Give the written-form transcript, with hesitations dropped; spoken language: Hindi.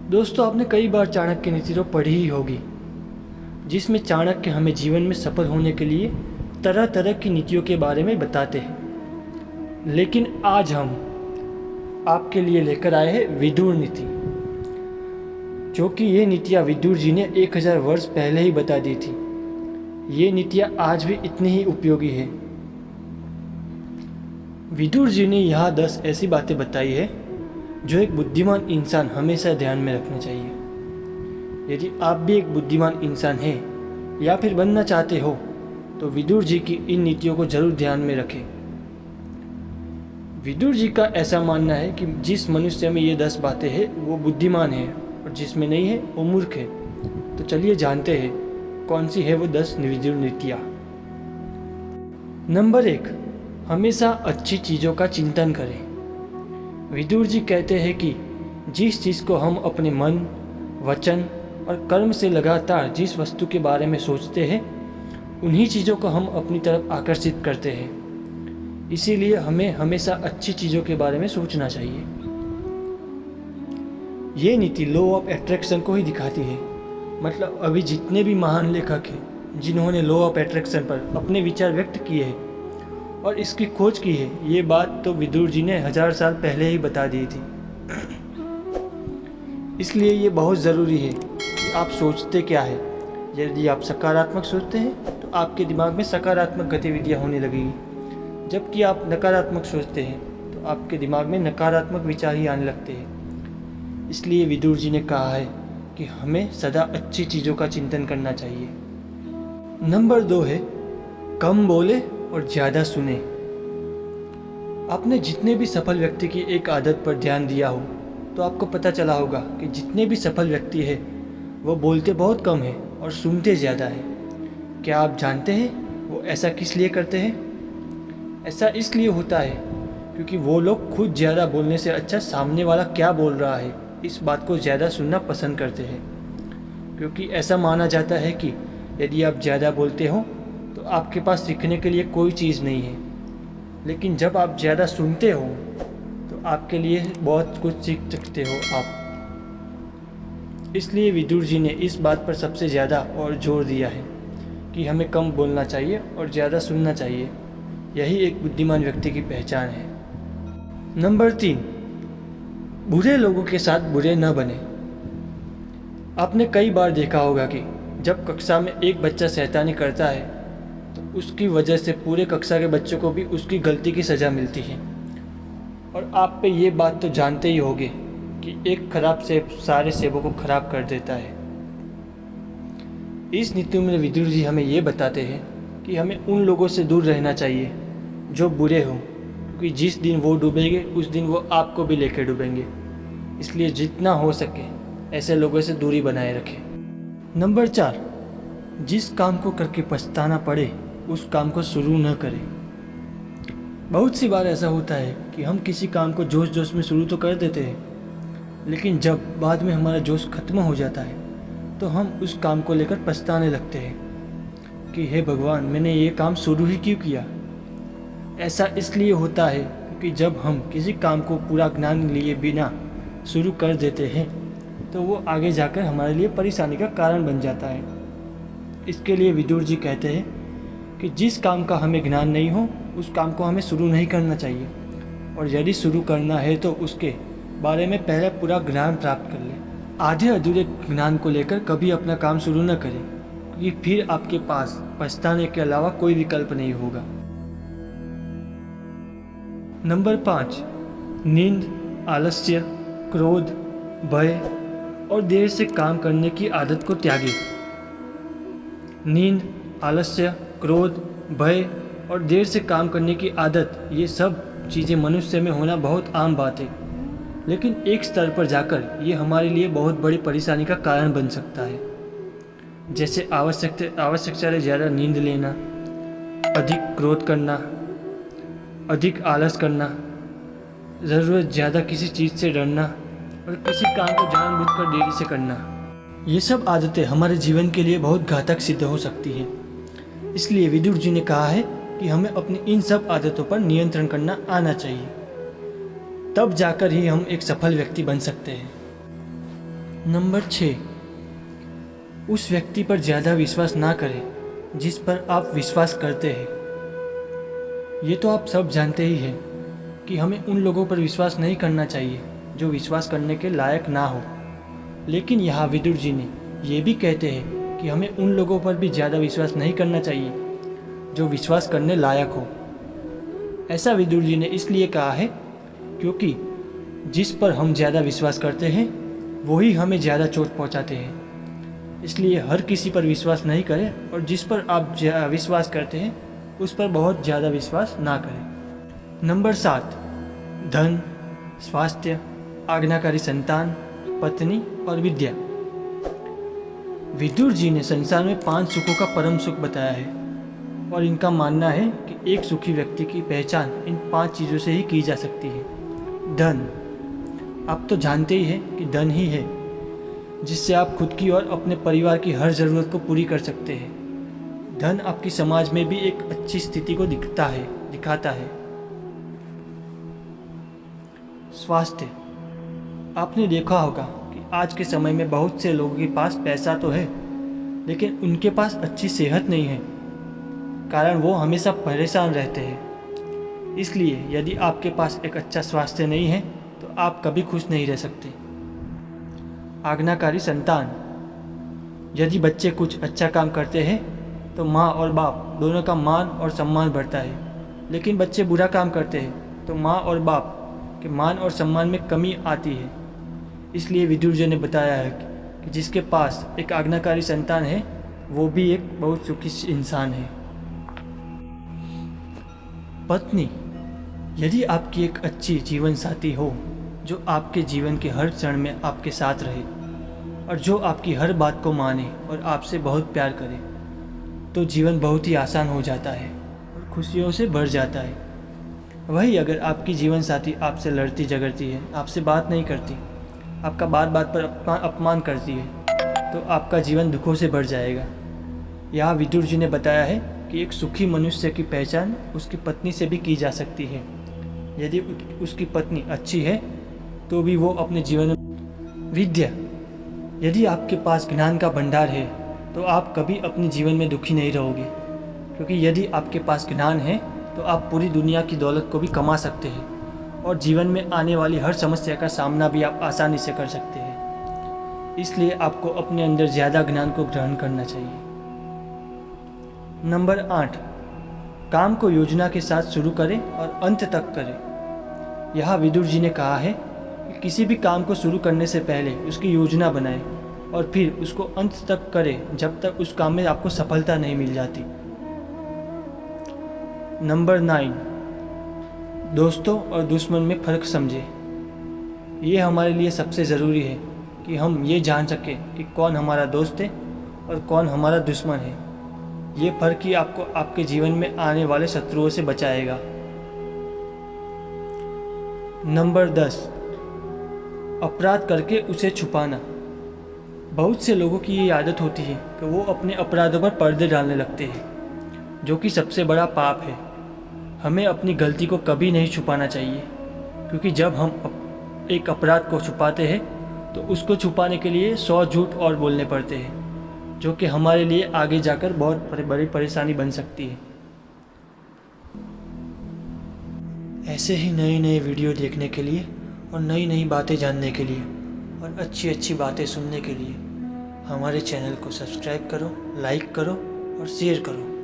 दोस्तों, आपने कई बार चाणक्य नीति तो पढ़ी ही होगी, जिसमें चाणक्य हमें जीवन में सफल होने के लिए तरह तरह की नीतियों के बारे में बताते हैं। लेकिन आज हम आपके लिए लेकर आए हैं विदुर नीति, जो कि ये नीतियाँ विदुर जी ने 1000 वर्ष पहले ही बता दी थी। ये नीतियाँ आज भी इतनी ही उपयोगी है। विदुर जी ने यहाँ 10 ऐसी बातें बताई है जो एक बुद्धिमान इंसान हमेशा ध्यान में रखना चाहिए। यदि आप भी एक बुद्धिमान इंसान हैं या फिर बनना चाहते हो तो विदुर जी की इन नीतियों को जरूर ध्यान में रखें। विदुर जी का ऐसा मानना है कि जिस मनुष्य में ये 10 बातें हैं वो बुद्धिमान है और जिसमें नहीं है वो मूर्ख है। तो चलिए जानते हैं कौन सी है वो 10 विदुर नीतियाँ। नंबर 1, हमेशा अच्छी चीज़ों का चिंतन करें। विदुर जी कहते हैं कि जिस चीज़ को हम अपने मन, वचन और कर्म से लगातार जिस वस्तु के बारे में सोचते हैं उन्हीं चीज़ों को हम अपनी तरफ आकर्षित करते हैं। इसीलिए हमें हमेशा अच्छी चीज़ों के बारे में सोचना चाहिए। ये नीति लॉ ऑफ अट्रैक्शन को ही दिखाती है। मतलब अभी जितने भी महान लेखक हैं जिन्होंने लॉ ऑफ अट्रैक्शन पर अपने विचार व्यक्त किए हैं और इसकी खोज की है, ये बात तो विदुर जी ने 1000 साल पहले ही बता दी थी। इसलिए ये बहुत ज़रूरी है कि आप सोचते क्या है। यदि आप सकारात्मक सोचते हैं तो आपके दिमाग में सकारात्मक गतिविधियाँ होने लगेगी, जबकि आप नकारात्मक सोचते हैं तो आपके दिमाग में नकारात्मक विचार ही आने लगते हैं। इसलिए विदुर जी ने कहा है कि हमें सदा अच्छी चीज़ों का चिंतन करना चाहिए। नंबर 2 है कम बोले और ज़्यादा सुने। आपने जितने भी सफल व्यक्ति की एक आदत पर ध्यान दिया हो तो आपको पता चला होगा कि जितने भी सफल व्यक्ति हैं वो बोलते बहुत कम हैं और सुनते ज़्यादा है। क्या आप जानते हैं वो ऐसा किस लिए करते हैं? ऐसा इसलिए होता है क्योंकि वो लोग खुद ज़्यादा बोलने से अच्छा सामने वाला क्या बोल रहा है इस बात को ज़्यादा सुनना पसंद करते हैं। क्योंकि ऐसा माना जाता है कि यदि आप ज़्यादा बोलते हो तो आपके पास सीखने के लिए कोई चीज़ नहीं है, लेकिन जब आप ज़्यादा सुनते हो तो आपके लिए बहुत कुछ सीख सकते हो आप। इसलिए विदुर जी ने इस बात पर सबसे ज़्यादा और जोर दिया है कि हमें कम बोलना चाहिए और ज़्यादा सुनना चाहिए। यही एक बुद्धिमान व्यक्ति की पहचान है। नंबर 3, बुरे लोगों के साथ बुरे न बने। आपने कई बार देखा होगा कि जब कक्षा में एक बच्चा शैतानी करता है तो उसकी वजह से पूरे कक्षा के बच्चों को भी उसकी गलती की सज़ा मिलती है। और आप पे ये बात तो जानते ही होंगे कि एक खराब सेब सारे सेबों को खराब कर देता है। इस नीति में विदुर जी हमें ये बताते हैं कि हमें उन लोगों से दूर रहना चाहिए जो बुरे हों, क्योंकि जिस दिन वो डूबेंगे उस दिन वो आपको भी लेकर डूबेंगे। इसलिए जितना हो सके ऐसे लोगों से दूरी बनाए रखें। नंबर 4, जिस काम को करके पछताना पड़े उस काम को शुरू न करें। बहुत सी बार ऐसा होता है कि हम किसी काम को जोश जोश में शुरू तो कर देते हैं, लेकिन जब बाद में हमारा जोश खत्म हो जाता है तो हम उस काम को लेकर पछताने लगते हैं कि हे भगवान, मैंने ये काम शुरू ही क्यों किया। ऐसा इसलिए होता है क्योंकि जब हम किसी काम को पूरा ज्ञान लिए बिना शुरू कर देते हैं तो वो आगे जाकर हमारे लिए परेशानी का कारण बन जाता है। इसके लिए विदुर जी कहते हैं कि जिस काम का हमें ज्ञान नहीं हो उस काम को हमें शुरू नहीं करना चाहिए, और यदि शुरू करना है तो उसके बारे में पहले पूरा ज्ञान प्राप्त कर लें। आधे अधूरे ज्ञान को लेकर कभी अपना काम शुरू न करें, क्योंकि फिर आपके पास पछताने के अलावा कोई विकल्प नहीं होगा। नंबर 5, नींद, आलस्य, क्रोध, भय और देर से काम करने की आदत को त्यागें। नींद, आलस्य, क्रोध, भय और देर से काम करने की आदत, ये सब चीज़ें मनुष्य में होना बहुत आम बात है, लेकिन एक स्तर पर जाकर ये हमारे लिए बहुत बड़ी परेशानी का कारण बन सकता है। जैसे आवश्यक से ज़्यादा नींद लेना, अधिक क्रोध करना, अधिक आलस करना, ज़रूरत ज़्यादा किसी चीज़ से डरना और किसी काम को जानबूझकर देरी से करना। ये सब आदतें हमारे जीवन के लिए बहुत घातक सिद्ध हो सकती है। इसलिए विदुर जी ने कहा है कि हमें अपनी इन सब आदतों पर नियंत्रण करना आना चाहिए, तब जाकर ही हम एक सफल व्यक्ति बन सकते हैं। नंबर 6, उस व्यक्ति पर ज़्यादा विश्वास ना करें जिस पर आप विश्वास करते हैं। ये तो आप सब जानते ही हैं कि हमें उन लोगों पर विश्वास नहीं करना चाहिए जो विश्वास करने के लायक ना हो, लेकिन यहाँ विदुर जी ने ये भी कहते हैं कि हमें उन लोगों पर भी ज़्यादा विश्वास नहीं करना चाहिए जो विश्वास करने लायक हो। ऐसा विदुर जी ने इसलिए कहा है क्योंकि जिस पर हम ज़्यादा विश्वास करते हैं वही हमें ज़्यादा चोट पहुंचाते हैं। इसलिए हर किसी पर विश्वास नहीं करें और जिस पर आप विश्वास करते हैं उस पर बहुत ज़्यादा विश्वास ना करें। नंबर 7, धन, स्वास्थ्य, आज्ञाकारी संतान, पत्नी और विद्या। विदुर जी ने संसार में 5 सुखों का परम सुख बताया है और इनका मानना है कि एक सुखी व्यक्ति की पहचान इन 5 चीज़ों से ही की जा सकती है। धन, आप तो जानते ही हैं कि धन ही है जिससे आप खुद की और अपने परिवार की हर ज़रूरत को पूरी कर सकते हैं। धन आपकी समाज में भी एक अच्छी स्थिति को दिखाता है। स्वास्थ्य, आपने देखा होगा कि आज के समय में बहुत से लोगों के पास पैसा तो है लेकिन उनके पास अच्छी सेहत नहीं है, कारण वो हमेशा परेशान रहते हैं। इसलिए यदि आपके पास एक अच्छा स्वास्थ्य नहीं है तो आप कभी खुश नहीं रह सकते। आज्ञाकारी संतान, यदि बच्चे कुछ अच्छा काम करते हैं तो माँ और बाप दोनों का मान और सम्मान बढ़ता है, लेकिन बच्चे बुरा काम करते हैं तो माँ और बाप के मान और सम्मान में कमी आती है। इसलिए विदुर जी ने बताया है कि जिसके पास एक आज्ञाकारी संतान है वो भी एक बहुत सुखी इंसान है। पत्नी, यदि आपकी एक अच्छी जीवन साथी हो जो आपके जीवन के हर क्षण में आपके साथ रहे और जो आपकी हर बात को माने और आपसे बहुत प्यार करे तो जीवन बहुत ही आसान हो जाता है और खुशियों से भर जाता है। वही अगर आपकी जीवन साथी आपसे लड़ती झगड़ती है, आपसे बात नहीं करती, आपका बात बात पर अपमान करती है तो आपका जीवन दुखों से भर जाएगा। यहाँ विदुर जी ने बताया है कि एक सुखी मनुष्य की पहचान उसकी पत्नी से भी की जा सकती है। यदि उसकी पत्नी अच्छी है तो भी वो अपने जीवन में। विद्या, यदि आपके पास ज्ञान का भंडार है तो आप कभी अपने जीवन में दुखी नहीं रहोगे, क्योंकि यदि आपके पास ज्ञान है तो आप पूरी दुनिया की दौलत को भी कमा सकते हैं और जीवन में आने वाली हर समस्या का सामना भी आप आसानी से कर सकते हैं। इसलिए आपको अपने अंदर ज़्यादा ज्ञान को ग्रहण करना चाहिए। नंबर 8, काम को योजना के साथ शुरू करें और अंत तक करें। यहाँ विदुर जी ने कहा है कि किसी भी काम को शुरू करने से पहले उसकी योजना बनाएं और फिर उसको अंत तक करें जब तक उस काम में आपको सफलता नहीं मिल जाती। नंबर 9, दोस्तों और दुश्मन में फ़र्क समझें। ये हमारे लिए सबसे ज़रूरी है कि हम ये जान सकें कि कौन हमारा दोस्त है और कौन हमारा दुश्मन है। ये फ़र्क ही आपको आपके जीवन में आने वाले शत्रुओं से बचाएगा। नंबर 10, अपराध करके उसे छुपाना। बहुत से लोगों की ये आदत होती है कि वो अपने अपराधों पर पर्दे डालने लगते हैं, जो कि सबसे बड़ा पाप है। हमें अपनी गलती को कभी नहीं छुपाना चाहिए, क्योंकि जब हम एक अपराध को छुपाते हैं तो उसको छुपाने के लिए 100 झूठ और बोलने पड़ते हैं, जो कि हमारे लिए आगे जाकर बहुत बड़ी परेशानी बन सकती है। ऐसे ही नई नई वीडियो देखने के लिए और नई नई बातें जानने के लिए और अच्छी अच्छी बातें सुनने के लिए हमारे चैनल को सब्सक्राइब करो, लाइक करो और शेयर करो।